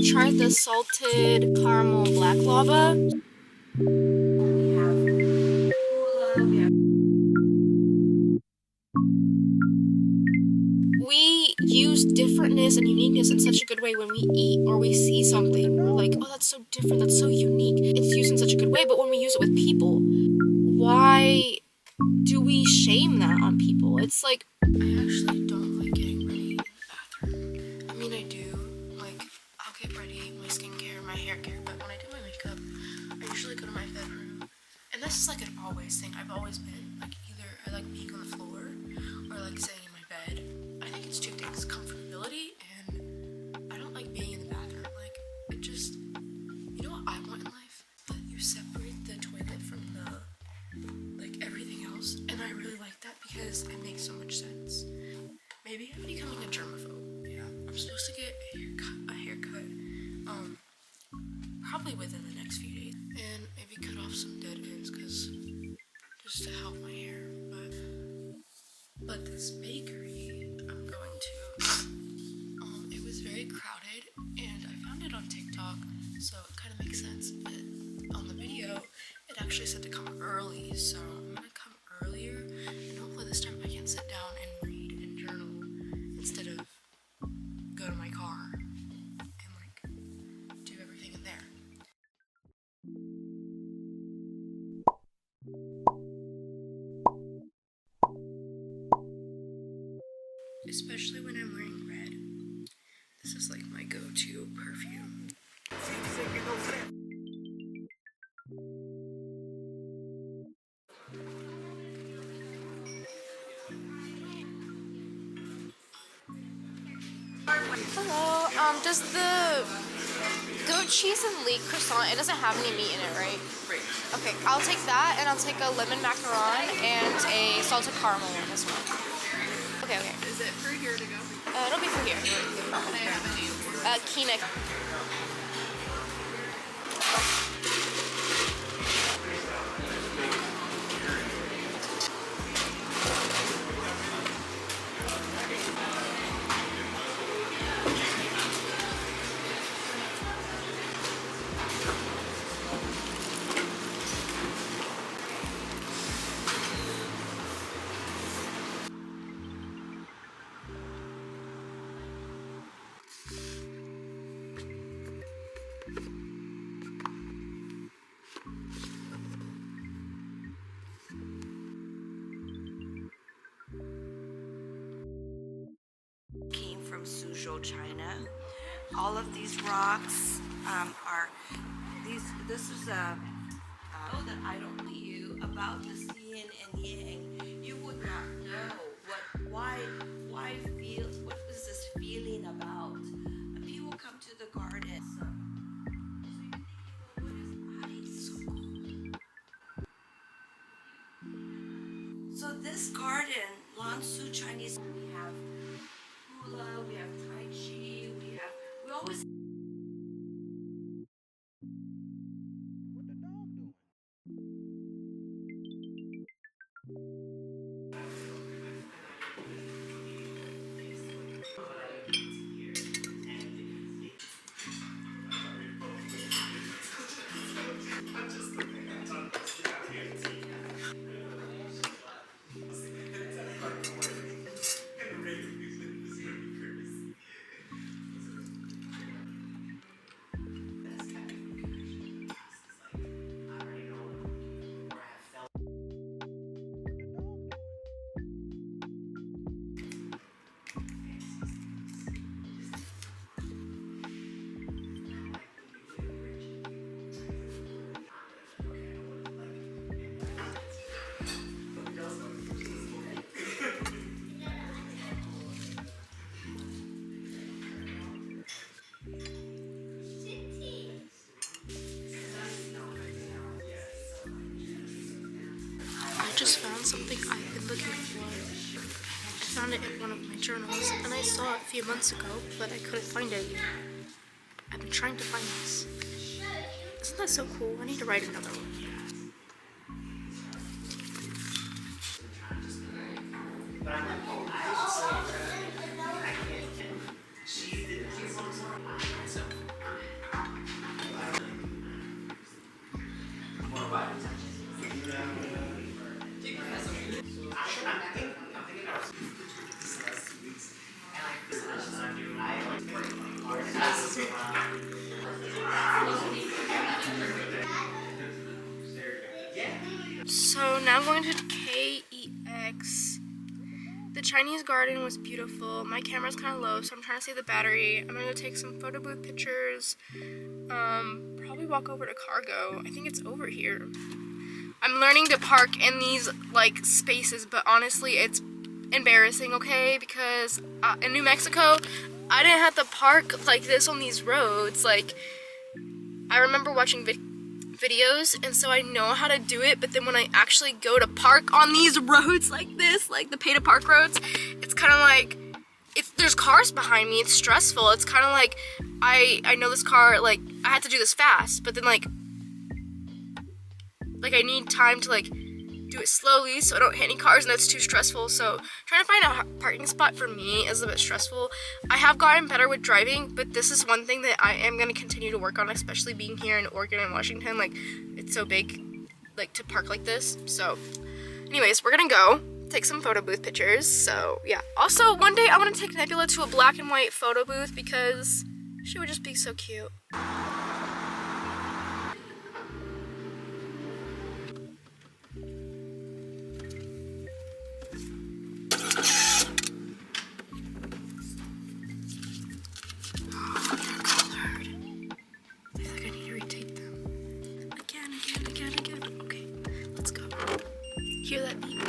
tried the salted caramel black lava. We use differentness and uniqueness in such a good way when we eat or we see something. We're like, oh, that's so different, that's so unique. It's used in such a good way, but when we use it with people, why do we shame that on people? It's like, I actually don't like getting ready in the bathroom. I mean, I do. Like, I'll get ready, my skincare, my hair care, but when I do my makeup, I usually go to my bedroom. And this is like an always thing. I've always been, like, either I like being on the floor or I like sitting in my bed. I think it's two things, comfortability and I don't like being in the bathroom. Like, it just, you know what I want in life? That you separate the toilet from the, like, everything else. And I really like that because it makes so much sense. Maybe I'm becoming a germaphobe. Yeah, I'm supposed to get a haircut, probably within the next few days. And maybe cut off some dead ends because just to help my hair. But this bakery I'm going to, it was very crowded and I found it on TikTok, so it kind of makes sense. But on the video, it actually said to come early, so I'm gonna come earlier and hopefully this time I can sit down and read and journal instead of go to my car and like do everything in there. Especially when I'm wearing red. This is like my go-to perfume. Hello, does the goat cheese and leek croissant, it doesn't have any meat in it, right? Right. Okay, I'll take that and I'll take a lemon macaron and a salted caramel one as well. Okay, okay. Is it for here to go? It'll be for here. Can I have a name? Kina. Came from Suzhou, China. All of these rocks are these. This is a that I don't know you about this yin and yang. You would not know why feel. What is this feeling about? And people come to the garden. So you think, what is ice? So this garden, Lansu Chinese, we have hula, we have tai chi, we always. What the dog doing? I just found something I've been looking for. I found it in one of my journals and I saw it a few months ago, but I couldn't find it. I've been trying to find this. Isn't that so cool? I need to write another one. So now I'm going to KEX. The Chinese garden was beautiful. My camera's kind of low, so I'm trying to save the battery. I'm gonna go take some photo booth pictures. Probably walk over to Cargo. I think it's over here. I'm learning to park in these like spaces, but honestly, it's embarrassing, okay? Because in New Mexico, I didn't have to park like this on these roads. Like, I remember watching videos, and so I know how to do it, but then when I actually go to park on these roads like this, like the pay to park roads, it's kind of like, if there's cars behind me, it's stressful. It's kind of like, I know this car, like, I had to do this fast, but then like I need time to like do it slowly so I don't hit any cars, and that's too stressful. So trying to find a parking spot for me is a bit stressful. I have gotten better with driving, but this is one thing that I am going to continue to work on, especially being here in Oregon and Washington. Like, it's so big, like, to park like this. So anyways, we're gonna go take some photo booth pictures. So yeah, also one day I want to take Nebula to a black and white photo booth because she would just be so cute. Hear that beep?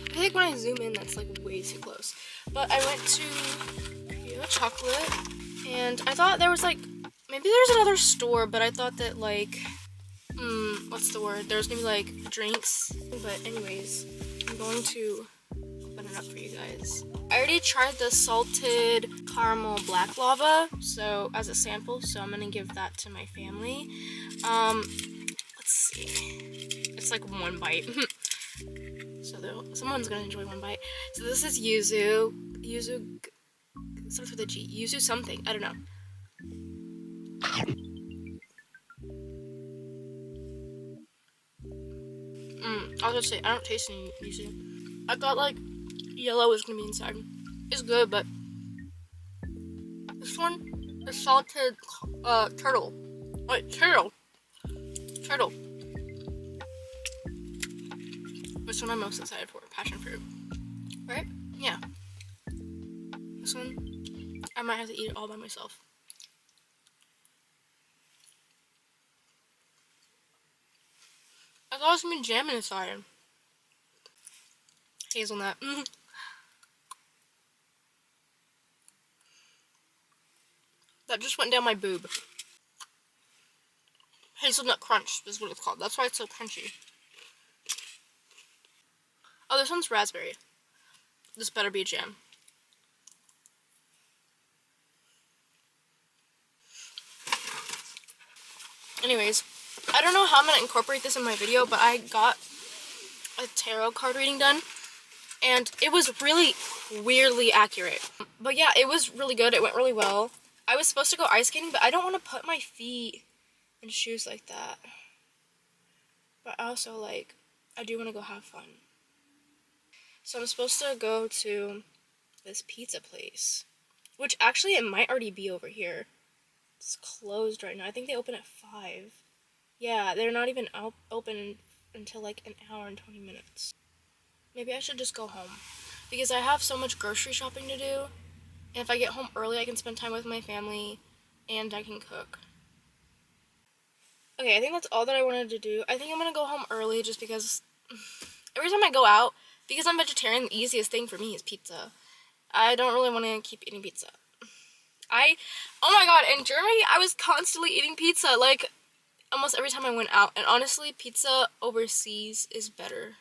I think when I zoom in, that's like way too close. But I went to Pure Chocolate, and I thought there was like, maybe there's another store, but I thought that like, what's the word? There's gonna be like drinks. But anyways, I'm going to open it up for you guys. I already tried the salted caramel black lava, so as a sample, so I'm gonna give that to my family. Let's see. It's like one bite. So someone's gonna enjoy one bite. So this is yuzu. Yuzu starts with a G. Yuzu something. I don't know. I was gonna say, I don't taste any yuzu. I thought like yellow was gonna be inside. It's good, but this one is salted turtle. Wait, turtle. Turtle. Which one I'm most excited for? Passion fruit. Right? Yeah. This one, I might have to eat it all by myself. I thought it was gonna be jam inside. Hazelnut. That just went down my boob. Hazelnut crunch is what it's called. That's why it's so crunchy. Oh, this one's raspberry. This better be a jam. Anyways, I don't know how I'm going to incorporate this in my video, but I got a tarot card reading done, and it was really weirdly accurate. But yeah, it was really good. It went really well. I was supposed to go ice skating, but I don't want to put my feet in shoes like that. But also, like, I do want to go have fun. So I'm supposed to go to this pizza place, which actually it might already be over here. It's closed right now. I think they open at 5. Yeah, they're not even open until like an hour and 20 minutes. Maybe I should just go home because I have so much grocery shopping to do. And if I get home early, I can spend time with my family and I can cook. Okay, I think that's all that I wanted to do. I think I'm going to go home early just because every time I go out, because I'm vegetarian, the easiest thing for me is pizza. I don't really want to keep eating pizza. Oh my god, in Germany, I was constantly eating pizza, like, almost every time I went out. And honestly, pizza overseas is better.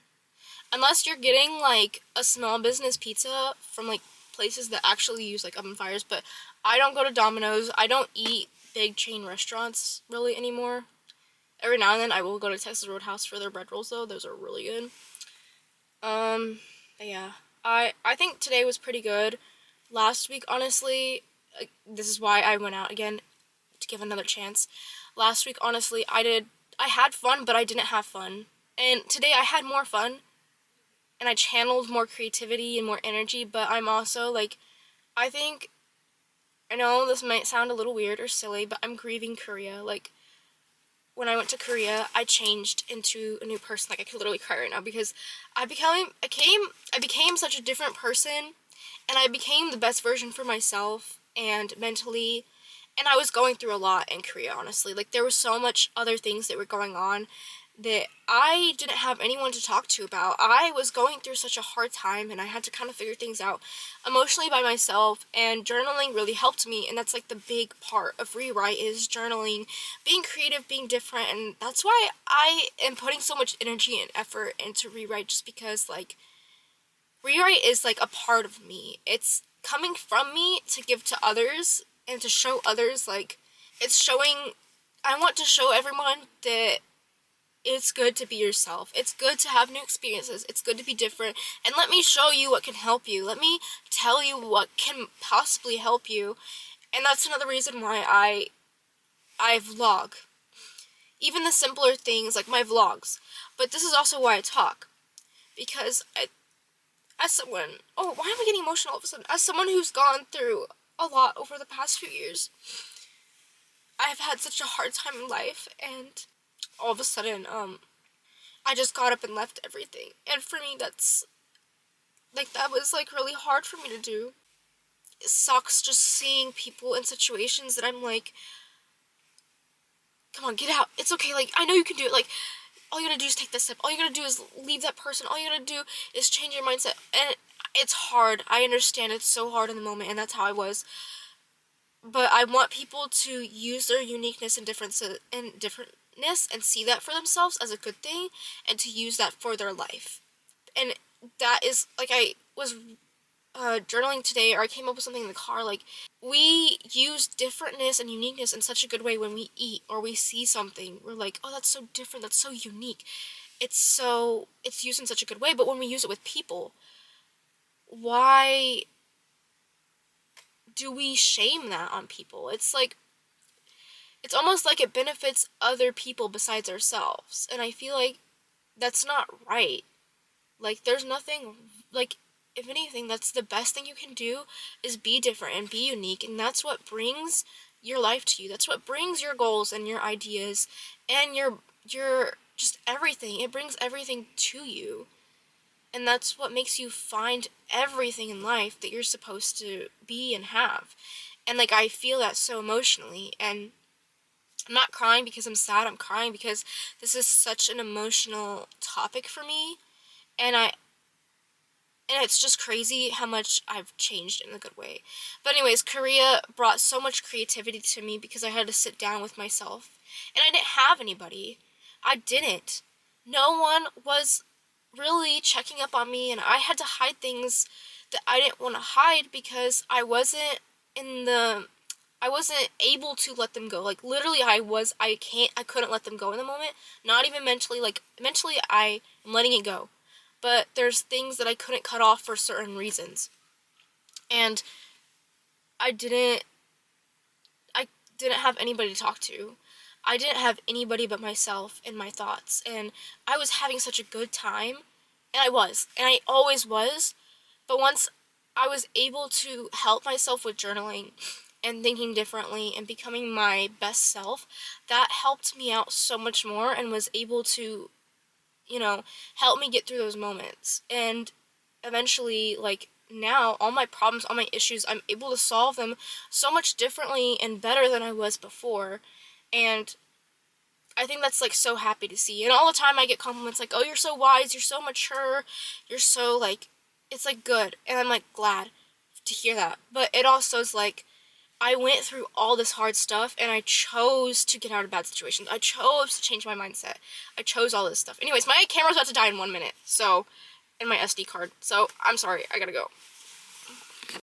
Unless you're getting, like, a small business pizza from, like, places that actually use, like, oven fires. But I don't go to Domino's. I don't eat big chain restaurants, really, anymore. Every now and then, I will go to Texas Roadhouse for their bread rolls, though. Those are really good. But yeah. I think today was pretty good. Last week, honestly, this is why I went out again, to give another chance. Last week, honestly, I had fun, but I didn't have fun. And today I had more fun, and I channeled more creativity and more energy, but I'm also, like, I think, I know this might sound a little weird or silly, but I'm grieving Korea. Like, when I went to Korea, I changed into a new person. Like, I could literally cry right now because I became such a different person, and I became the best version for myself and mentally. And I was going through a lot in Korea, honestly. Like, there was so much other things that were going on that I didn't have anyone to talk to about. I was going through such a hard time, and I had to kind of figure things out emotionally by myself, and journaling really helped me. And that's, like, the big part of Rewrite is journaling, being creative, being different. And that's why I am putting so much energy and effort into Rewrite, just because, like, Rewrite is, like, a part of me. It's coming from me to give to others and to show others. Like, it's showing, I want to show everyone that it's good to be yourself. It's good to have new experiences. It's good to be different. And let me show you what can help you. Let me tell you what can possibly help you. And that's another reason why I vlog. Even the simpler things, like my vlogs. But this is also why I talk. Because as someone, oh, why am I getting emotional all of a sudden? As someone who's gone through a lot over the past few years, I've had such a hard time in life, and all of a sudden, I just got up and left everything. And for me, that's, like, that was, like, really hard for me to do. It sucks just seeing people in situations that I'm like, come on, get out. It's okay, like, I know you can do it. Like, all you gotta do is take that step. All you gotta do is leave that person. All you gotta do is change your mindset. And it's hard. I understand it's so hard in the moment, and that's how I was. But I want people to use their uniqueness and differences and differentness and see that for themselves as a good thing, and to use that for their life. And that is, like, I was journaling today, or I came up with something in the car, like, we use differentness and uniqueness in such a good way when we eat or we see something. We're like, oh, that's so different, that's so unique. It's used in such a good way, but when we use it with people, why do we shame that on people? It's like, it's almost like it benefits other people besides ourselves. And I feel like that's not right. Like, there's nothing, like, if anything, that's the best thing you can do, is be different and be unique. And that's what brings your life to you. That's what brings your goals and your ideas and your just everything. It brings everything to you. And that's what makes you find everything in life that you're supposed to be and have. And, like, I feel that so emotionally. And I'm not crying because I'm sad. I'm crying because this is such an emotional topic for me. And it's just crazy how much I've changed in a good way. But anyways, Korea brought so much creativity to me because I had to sit down with myself. And I didn't have anybody. I didn't. No one was really checking up on me, and I had to hide things that I didn't want to hide because I wasn't able to let them go. Like, literally, I couldn't let them go in the moment. Not even mentally. Like, mentally, I am letting it go. But there's things that I couldn't cut off for certain reasons. And I didn't have anybody to talk to. I didn't have anybody but myself and my thoughts. And I was having such a good time. And I always was. But once I was able to help myself with journaling and thinking differently and becoming my best self, that helped me out so much more and was able to, help me get through those moments. And eventually, like, now, all my problems, all my issues, I'm able to solve them so much differently and better than I was before. And I think that's, like, so happy to see. And all the time I get compliments like, oh, you're so wise, you're so mature, you're so, like, it's, like, good. And I'm, like, glad to hear that. But it also is, like, I went through all this hard stuff, and I chose to get out of bad situations. I chose to change my mindset. I chose all this stuff. Anyways, my camera's about to die in 1 minute, so, and my SD card. So, I'm sorry, I gotta go.